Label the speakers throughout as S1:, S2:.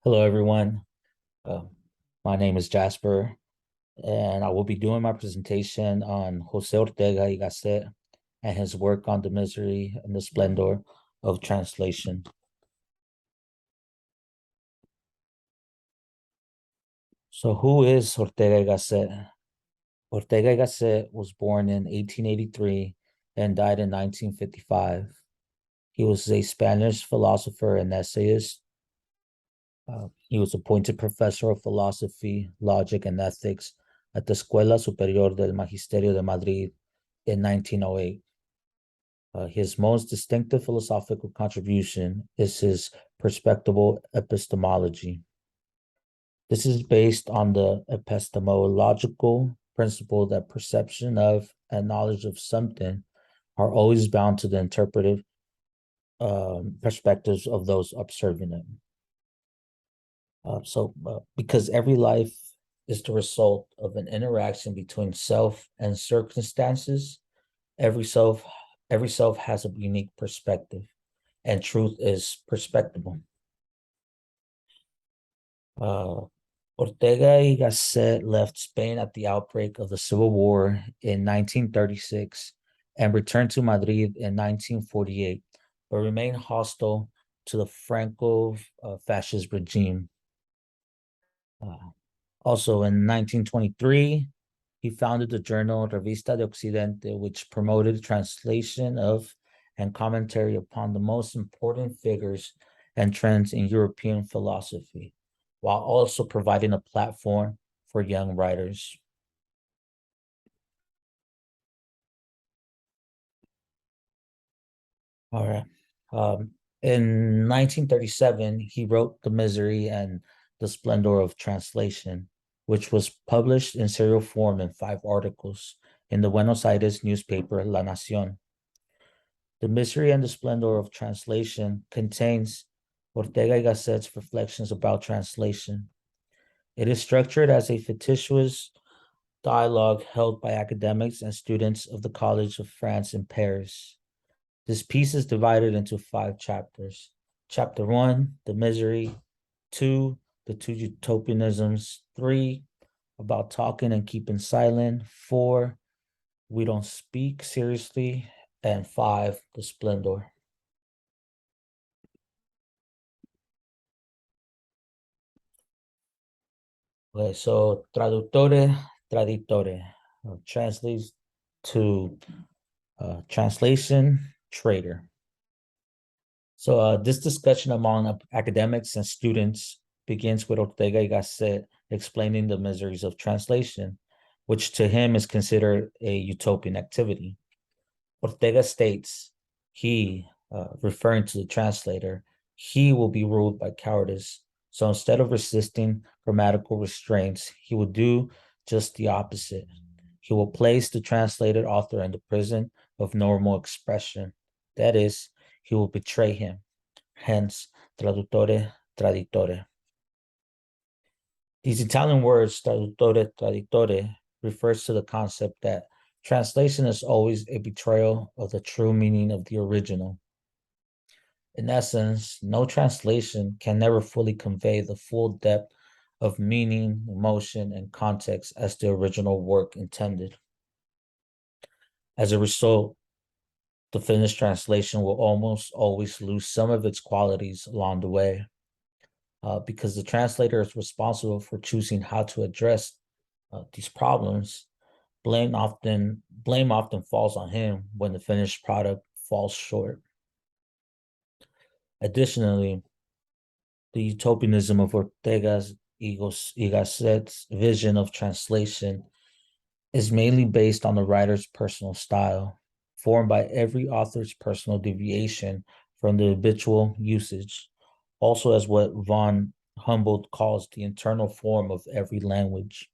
S1: Hello, everyone. Uh, my name is Jasper, and I will be doing my presentation on Jose Ortega y Gasset and his work on the misery and the splendor of translation. So, who is Ortega y Gasset? Ortega y Gasset was born in 1883 and died in 1955. He was a Spanish philosopher and essayist. He was appointed professor of philosophy, logic, and ethics at the Escuela Superior del Magisterio de Madrid in 1908. His most distinctive philosophical contribution is his perspectival epistemology. This is based on the epistemological principle that perception of and knowledge of something are always bound to the interpretive perspectives of those observing it. Because every life is the result of an interaction between self and circumstances, every self every self has a unique perspective, and truth is perspectable. Uh, Ortega y Gasset left Spain at the outbreak of the Civil War in 1936 and returned to Madrid in 1948, but remained hostile to the Franco-fascist regime. Also in 1923, he founded the journal Revista de Occidente, which promoted translation of and commentary upon the most important figures and trends in European philosophy, while also providing a platform for young writers. All right. In 1937, he wrote The Misery and the Splendor of Translation, which was published in serial form in 5 articles in the Buenos Aires newspaper La Nación. The Misery and the Splendor of Translation contains Ortega y Gasset's reflections about translation. It is structured as a fictitious dialogue held by academics and students of the College of France in Paris. This piece is divided into 5 chapters. Chapter 1, The Misery. 2, The Two Utopianisms. 3, About Talking and Keeping Silent. 4, We Don't Speak Seriously. And 5, The Splendor. Okay, so traductore, traditore translates to translation, trader. So this discussion among academics and students begins with Ortega y Gasset explaining the miseries of translation, which to him is considered a utopian activity. Ortega states he, referring to the translator, he will be ruled by cowardice. So instead of resisting grammatical restraints, he will do just the opposite. He will place the translated author in the prison of normal expression. That is, he will betray him. Hence, traduttore, traditore. These Italian words, traduttore, traditore, refers to the concept that translation is always a betrayal of the true meaning of the original. In essence, no translation can never fully convey the full depth of meaning, emotion, and context as the original work intended. As a result, the finished translation will almost always lose some of its qualities along the way, because the translator is responsible for choosing how to address these problems. Blame often falls on him when the finished product falls short. Additionally, the utopianism of Ortega's y Gasset's vision of translation is mainly based on the writer's personal style, formed by every author's personal deviation from the habitual usage, also as what von Humboldt calls the internal form of every language.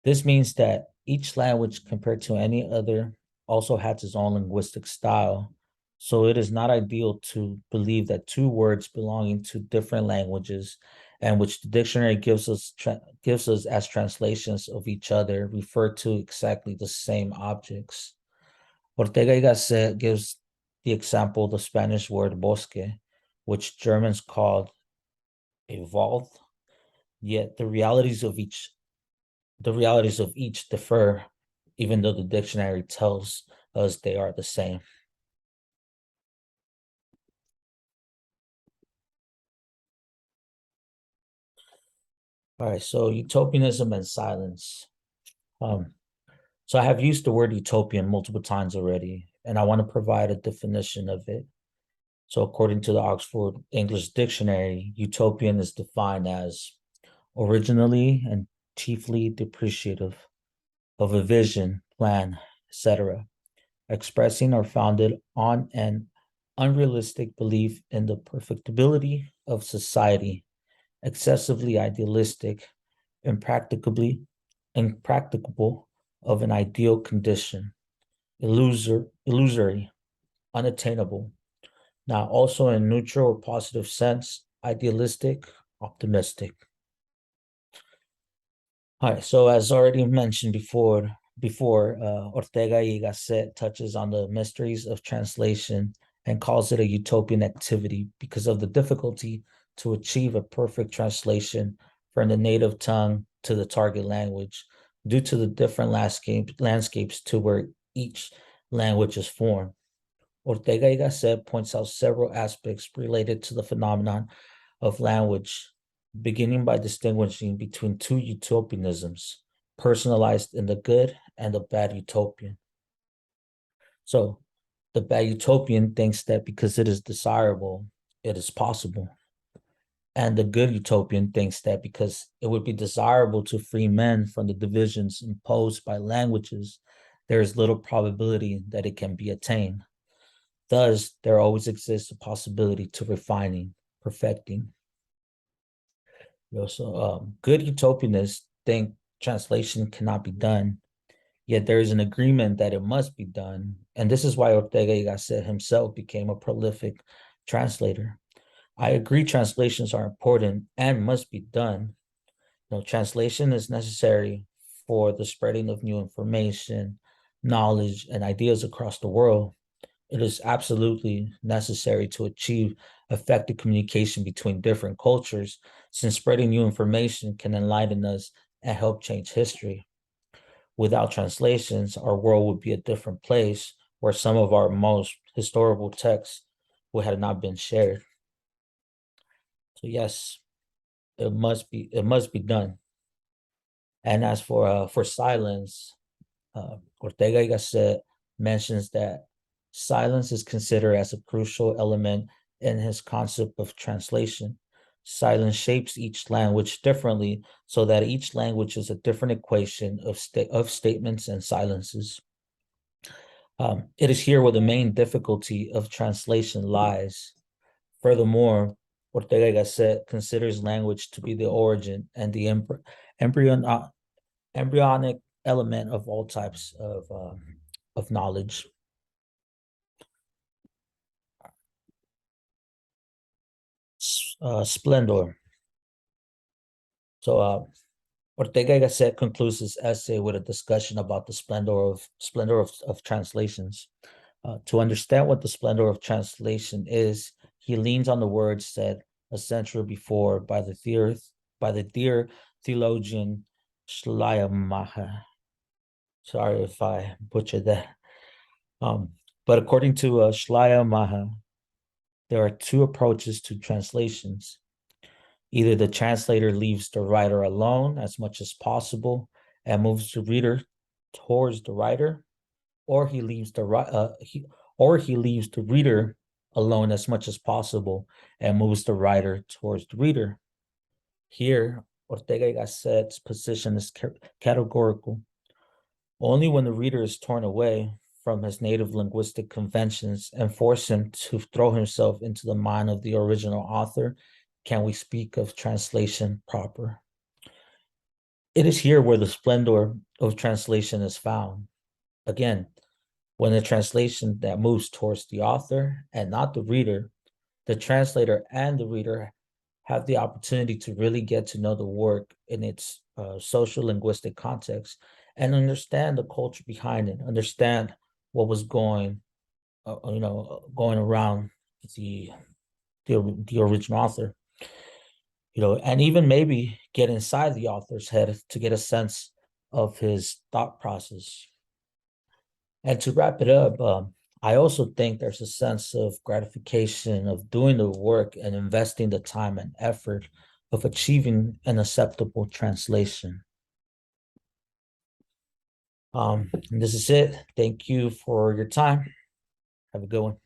S1: This means that each language, compared to any other, also has its own linguistic style. So it is not ideal to believe that two words belonging to different languages and which the dictionary gives us as translations of each other refer to exactly the same objects. Ortega y Gasset gives the example of the Spanish word bosque, which Germans called evolved, yet the realities of each differ, even though the dictionary tells us they are the same. All right, so utopianism and silence. Um, so I have used the word utopian multiple times already, and I want to provide a definition of it. So according to the Oxford English Dictionary, utopian is defined as originally and chiefly depreciative of a vision, plan, etc., expressing or founded on an unrealistic belief in the perfectibility of society, excessively idealistic, impracticable of an ideal condition, illusory, unattainable. Now, also in neutral or positive sense, idealistic, optimistic. All right, so as already mentioned before, Ortega y Gasset touches on the mysteries of translation and calls it a utopian activity because of the difficulty to achieve a perfect translation from the native tongue to the target language due to the different landscapes to where each language is formed. Ortega y Gasset points out several aspects related to the phenomenon of language, beginning by distinguishing between two utopianisms, personalized in the good and the bad utopian. So, the bad utopian thinks that because it is desirable, it is possible. And the good utopian thinks that because it would be desirable to free men from the divisions imposed by languages, there is little probability that it can be attained. Thus, there always exists a possibility to refining, perfecting. Good utopianists think translation cannot be done, yet there is an agreement that it must be done. And this is why Ortega y Gasset himself became a prolific translator. I agree translations are important and must be done. Translation is necessary for the spreading of new information, knowledge, and ideas across the world. It is absolutely necessary to achieve effective communication between different cultures, since spreading new information can enlighten us and help change history. Without translations, our world would be a different place where some of our most historical texts would have not been shared. So yes, it must be done. And as for silence, Ortega y Gasset mentions that silence is considered as a crucial element in his concept of translation. Silence shapes each language differently so that each language is a different equation of statements and silences. It is here where the main difficulty of translation lies. Furthermore, Ortega y Gasset considers language to be the origin and the embryon, embryonic element of all types of knowledge. Splendor. So Ortega y Gasset concludes his essay with a discussion about the splendor of translations. To understand what the splendor of translation is, he leans on the words said a century before by the dear theologian Schleiermacher. Sorry if I butchered that. Um, but according to Schleiermacher, there are two approaches to translations. Either the translator leaves the writer alone as much as possible and moves the reader towards the writer, or he leaves the reader alone as much as possible and moves the writer towards the reader. Here, Ortega y Gasset's position is categorical. Only when the reader is torn away from his native linguistic conventions and forced him to throw himself into the mind of the original author can we speak of translation proper. It is here where the splendor of translation is found. Again, when the translation that moves towards the author and not the reader, the translator and the reader have the opportunity to really get to know the work in its social linguistic context and understand the culture behind it, understand what was going around the the original author. and even maybe get inside the author's head to get a sense of his thought process. And to wrap it up, I also think there's a sense of gratification of doing the work and investing the time and effort of achieving an acceptable translation. And this is it. Thank you for your time. Have a good one.